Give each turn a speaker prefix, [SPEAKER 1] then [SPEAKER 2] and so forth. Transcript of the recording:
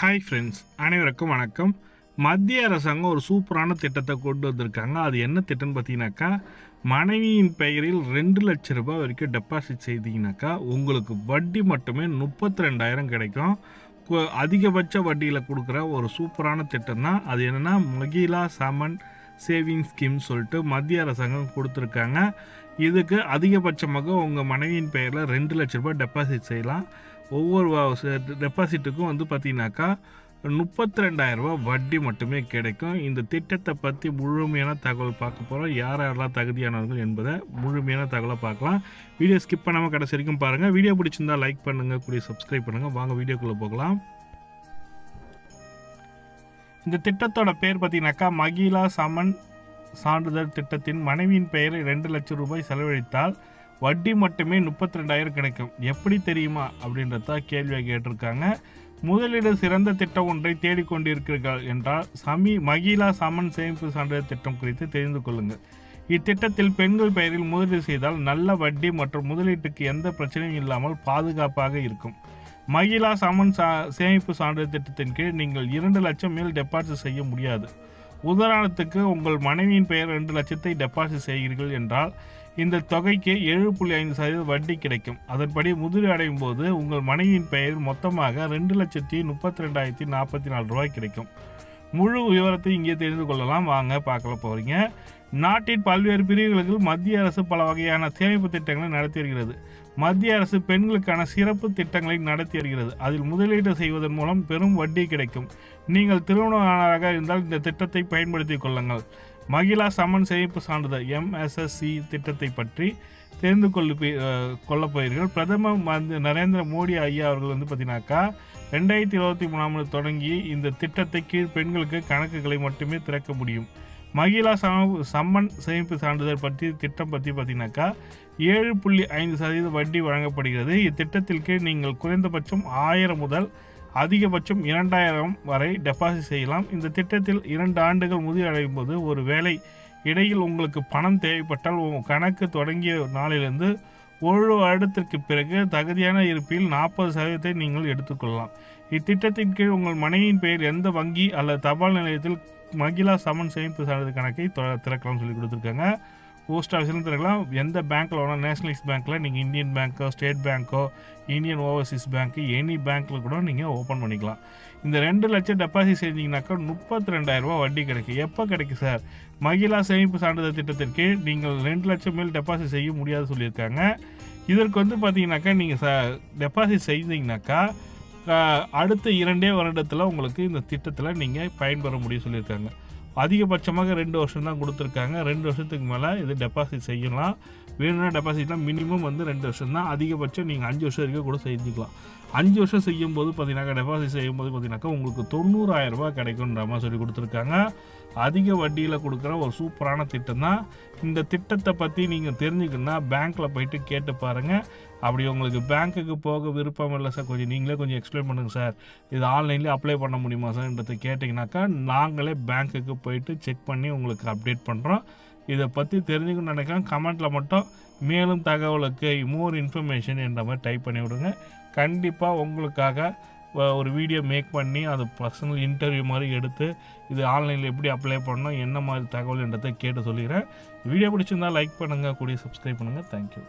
[SPEAKER 1] Hi friends, அனைவருக்கும் வணக்கம். மத்திய அரசாங்கம் ஒரு சூப்பரான திட்டத்தை கொண்டு வந்திருக்காங்க. அது என்ன திட்டம்னு பார்த்தீங்கன்னாக்கா, மனைவியின் பெயரில் 2 லட்சம் ரூபாய் வரைக்கும் டெபாசிட் செய்தீங்கன்னாக்கா உங்களுக்கு வட்டி மட்டுமே 32,000 கிடைக்கும். அதிகபட்ச வட்டியில் கொடுக்குற ஒரு சூப்பரான திட்டம் தான். அது என்னென்னா மகிழா சமன் சேவிங் ஸ்கீம் சொல்லிட்டு மத்திய அரசாங்கம் கொடுத்துருக்காங்க. இதுக்கு அதிகபட்சமாக உங்கள் மனைவியின் பெயரில் 2 லட்ச ரூபாய் டெபாசிட் செய்யலாம். ஒவ்வொரு டெபாசிட்டுக்கும் பார்த்தீங்கன்னாக்கா 32,000 ரூபா வட்டி மட்டுமே கிடைக்கும். இந்த திட்டத்தை பற்றி முழுமையான தகவல் பார்க்க போகிறோம். யாரெல்லாம் தகுதியானவர்கள் என்பதை முழுமையான தகவலை பார்க்கலாம். வீடியோ ஸ்கிப் பண்ணாமல் கடைசி வரைக்கும் பாருங்கள். வீடியோ பிடிச்சிருந்தா லைக் பண்ணுங்கள், கூடிய சப்ஸ்கிரைப் பண்ணுங்கள். வாங்க வீடியோக்குள்ளே போகலாம். இந்த திட்டத்தோட பேர் பார்த்தீங்கன்னாக்கா மகிழா சமன் சான்றிதழ் திட்டத்தின் மனைவியின் பெயரில் 2 லட்சம் ரூபாய் செலவழித்தால் வட்டி மட்டுமே 32,000 கிடைக்கும். எப்படி தெரியுமா அப்படின்றத கேள்வியாக கேட்டிருக்காங்க. முதலீடு சிறந்த திட்டம் ஒன்றை தேடிக்கொண்டிருக்கிறீர்கள் என்றால் மகிழா சமன் சேமிப்பு சான்றிதழ் திட்டம் குறித்து தெரிந்து கொள்ளுங்கள். இத்திட்டத்தில் பெண்கள் பெயரில் முதலீடு செய்தால் நல்ல வட்டி மற்றும் முதலீட்டுக்கு எந்த பிரச்சனையும் இல்லாமல் பாதுகாப்பாக இருக்கும். மகிழா சமன் சேமிப்பு சான்றிதழ் திட்டத்தின் கீழ் நீங்கள் 2 லட்சம் மேல் டெபாசிட் செய்ய முடியாது. உதாரணத்துக்கு உங்கள் மனைவியின் பெயர் 2 லட்சத்தை டெபாசிட் செய்கிறீர்கள் என்றால் இந்த தொகைக்கு 7.5% வட்டி கிடைக்கும். அதன்படி முதலீடு அடையும் போது உங்கள் மனைவியின் பெயரில் மொத்தமாக 2,32,044 ரூபாய் கிடைக்கும். முழு விவரத்தை இங்கே தெரிந்து கொள்ளலாம். வாங்க பார்க்கல போகிறீங்க. நாட்டின் பல்வேறு பிரிவுகளுக்கு மத்திய அரசு பல வகையான சேமிப்பு திட்டங்களை நடத்தி வருகிறது. மத்திய அரசு பெண்களுக்கான சிறப்பு திட்டங்களை நடத்தி வருகிறது. அதில் முதலீடு செய்வதன் மூலம் பெரும் வட்டி கிடைக்கும். நீங்கள் திருமணமாக இருந்தால் இந்த திட்டத்தை பயன்படுத்திக் கொள்ளுங்கள். மகிழா சமன் சேமிப்பு சான்றிதழ் MSSC திட்டத்தை பற்றி தெரிந்து கொள்ளப்போகிறீர்கள். பிரதமர் நரேந்திர மோடி ஐயா அவர்கள் பார்த்தீங்கன்னாக்கா 2023 தொடங்கி இந்த திட்டத்தை கீழ் பெண்களுக்கு கணக்குகளை மட்டுமே திறக்க முடியும். மகிழா சம்மன் சேமிப்பு சான்றிதழ் திட்டம் பற்றி பார்த்தீங்கன்னாக்கா 7.5% வட்டி வழங்கப்படுகிறது. இத்திட்டத்தில் கீழ் நீங்கள் குறைந்தபட்சம் 1000 முதல் அதிகபட்சம் 2,000 வரை டெபாசிட் செய்யலாம். இந்த திட்டத்தில் 2 ஆண்டுகள் முதலீடு அடையும் போது ஒரு வேளை இடையில் உங்களுக்கு பணம் தேவைப்பட்டால் கணக்கு தொடங்கிய நாளிலிருந்து 1 வருடத்திற்கு பிறகு தகுதியான இருப்பில் 40% நீங்கள் எடுத்துக்கொள்ளலாம். இத்திட்டத்தின் கீழ் உங்கள் மனைவியின் பெயர் எந்த வங்கி அல்லது தபால் நிலையத்தில் மகிழா சமன் சேமிப்பு சான்றிதழ் கணக்கை திறக்கலாம்னு சொல்லி கொடுத்துருக்காங்க. போஸ்ட் ஆஃபீஸ்லையும் திறக்கலாம். எந்த பேங்க்கில் வேணால் நேஷனலைஸ் பேங்க்கில் நீங்கள் இந்தியன் பேங்க்கோ ஸ்டேட் பேங்க்கோ இந்தியன் ஓவர்சீஸ் பேங்க்கு எனி பேங்க்கில் கூட நீங்கள் ஓப்பன் பண்ணிக்கலாம். இந்த 2 லட்சம் டெபாசிட் செஞ்சீங்கன்னாக்கா 32,000 ரூபா வட்டி கிடைக்கும். எப்போ கிடைக்கும் சார்? மகிழா சேமிப்பு சான்றிதழ் திட்டத்தின் கீழ் நீங்கள் 2 லட்சம் மேல் டெபாசிட் செய்ய முடியாது சொல்லியிருக்காங்க. இதற்கு பார்த்தீங்கன்னாக்கா நீங்கள் டெபாசிட் செய்தீங்கன்னாக்கா அடுத்த 2 வருடத்தில் உங்களுக்கு இந்த திட்டத்தில் நீங்கள் பயன்பெற முடியும் சொல்லியிருக்காங்க. அதிகபட்சமாக 2 வருஷம் தான் கொடுத்துருக்காங்க. 2 வருஷத்துக்கு மேலே இது டெபாசிட் செய்யலாம். வேணும்னா டெபாசிட்லாம் மினிமம் 2 வருஷம் தான். அதிகபட்சம் நீங்கள் 5 வருஷம் வரைக்கும் கூட செஞ்சுக்கலாம். 5 வருஷம் செய்யும்போது பார்த்தீங்கன்னாக்கா டெபாசிட் செய்யும்போது பார்த்தீங்கன்னாக்கா உங்களுக்கு 90,000 ரூபாய் கிடைக்குன்ற மாதிரி சொல்லி கொடுத்துருக்காங்க. அதிக வட்டியில் கொடுக்குற ஒரு சூப்பரான திட்டம் தான். இந்த திட்டத்தை பற்றி நீங்கள் தெரிஞ்சுக்கணுன்னா பேங்க்கில் போயிட்டு கேட்டு பாருங்கள். அப்படி உங்களுக்கு பேங்க்குக்கு போக விருப்பம் இல்லை சார், நீங்களே கொஞ்சம் எக்ஸ்பிளைன் பண்ணுங்கள் சார், இது ஆன்லைன்லேயே அப்ளை பண்ண முடியுமா சார்ன்றதை கேட்டிங்கனாக்கா நாங்களே பேங்க்குக்கு போயிட்டு செக் பண்ணி உங்களுக்கு அப்டேட் பண்ணுறோம். இதை பற்றி தெரிஞ்சுக்கணும்னு நினைக்கிறேன். கமெண்ட்டில் மட்டும் மேலும் தகவலுக்கு மோர் இன்ஃபர்மேஷன் என்ற மாதிரி டைப் பண்ணி விடுங்க. கண்டிப்பாக உங்களுக்காக ஒரு வீடியோ மேக் பண்ணி அது பர்சனல் இன்டர்வியூ மாதிரி எடுத்து இது ஆன்லைனில் எப்படி அப்ளை பண்ணணும், என்ன மாதிரி தகவல் என்றதை கேட்டு சொல்லிடுறேன். வீடியோ பிடிச்சிருந்தால் லைக் பண்ணுங்கள், கூடிய சப்ஸ்கிரைப் பண்ணுங்கள். தேங்க்யூ.